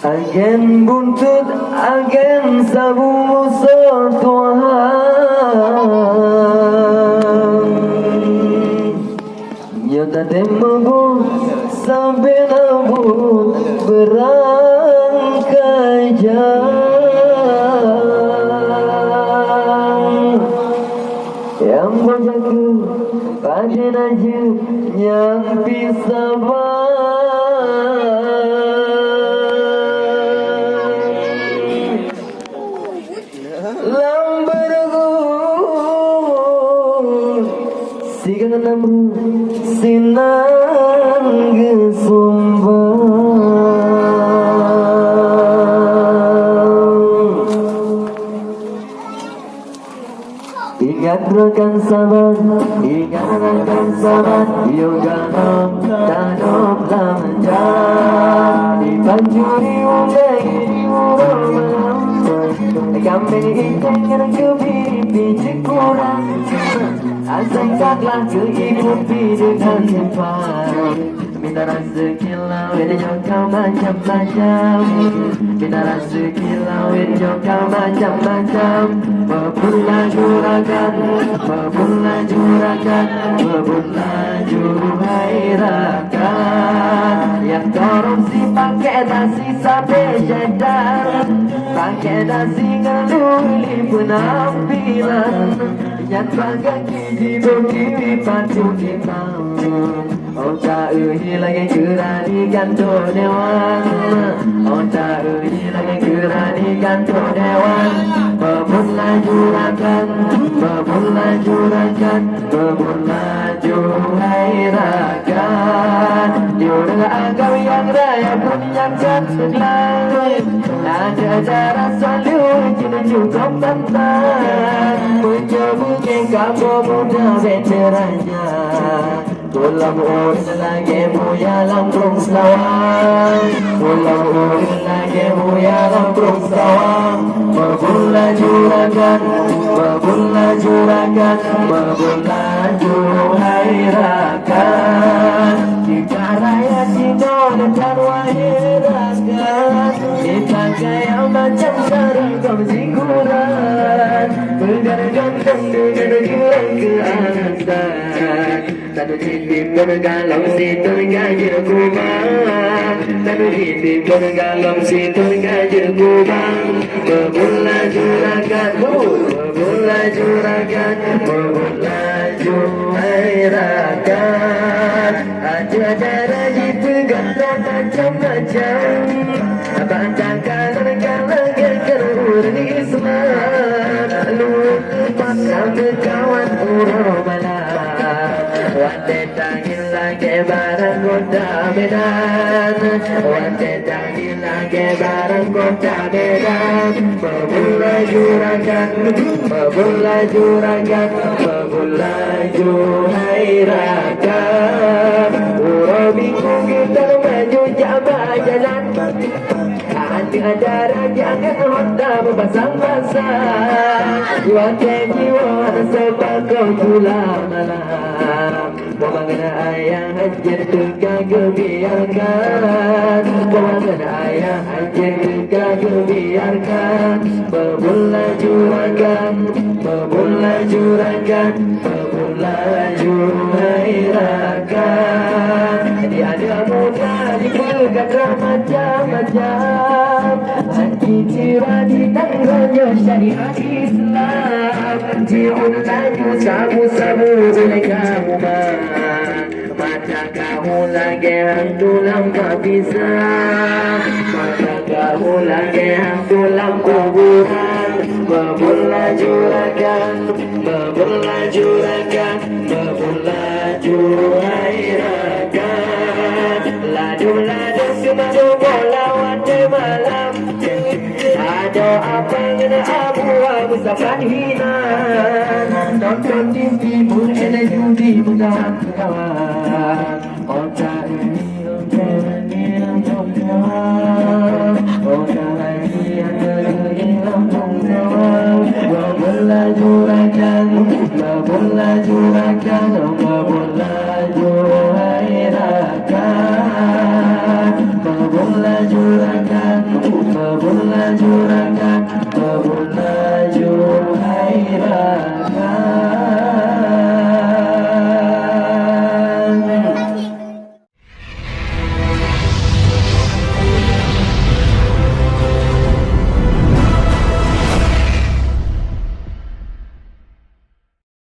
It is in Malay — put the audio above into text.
Agen buntut, agen sabu musuh Tuhan. Ya tak temabu sampai nabu berangkai jam. Yang berjaga pada naja yang bisa sigang namru sinang gesumbang ingat rekan sahabat yoga tanam lamanja dipanjuri undai kami ingin kepipi kurang asingkatlah kehidupi dengan cepat. Minta rezeki lawin kau macam-macam. Minta rezeki lawin kau macam-macam. Berbulaju rakan, berbulaju rakan, berbulaju hai rakan. Yang korupsi pakai nasi sampai jedar, pakai nasi ngeluli penampilan. Yang bangga kini bukti patu imam. Oh tak lagi kerani gantung dewan. Oh tak lagi kerani gantung dewan. Berbulaju rakan, berbulaju rakan, berbulaju hai rakan. Diorang agam yang raya punya keselan. Ada cara selalu kita cukup tentang mencoba kamu muda veterannya. Tulang urin lagi muya lamprung sawang. Tulang urin lagi muya lamprung sawang. Berbulaju rakan, berbulaju rakan, berbulaju hai rakan. Jika raya Cino dan wahai rakan, kita kaya macam seragam singkuran. Berganteng dengan gelang keangatan. Satu titik bergalam situ gajir kubang. Satu titik bergalam situ gajir kubang. Berbulaju rakan, berbulaju rakan, berbulaju hai rakan. Ada cara dipegang macam-macam. Abang takkan rekan-rekan kerur Islam. Lupa sama kawan urut malam. Wante tangil lagi barang kota Medan. Wante tangil lagi barang kota Medan. Berbulaju rakan, berbulaju rakan, berbulaju hai rakan. Urut bingung kita maju jambah jalan. Ada jangan honda berbasang-basang. Wante jiwa sebab kau tulang malam. Bawangan ayah hajar tergagah biarkan. Bawangan ayah hajar tergagah biarkan. Berbulaju rakan, berbulaju rakan, berbulaju hai rakan. Ada muda dipegang macam-macam. Hati tirani tangganya syariat Islam. Jiun laju sabu-sabu boleh kamu mata kamu lagi hantulang tak bisa. Mata kamu lagi hantulang kuburan. Berbulaju rakan, berbulaju rakan, berbulaju hai rakan. Ladu-ladu semadu bola wante malam. Ada apa dengan abu-abu sapan hina. Nonton TV pun enak judi kawan-kawan. Otak ini lampung kawan. Otak ini lampung kawan. Berbulaju rakan, berbulaju rakan, berbulaju hai rakan. Berbulaju rakan. curahkan kemuliaan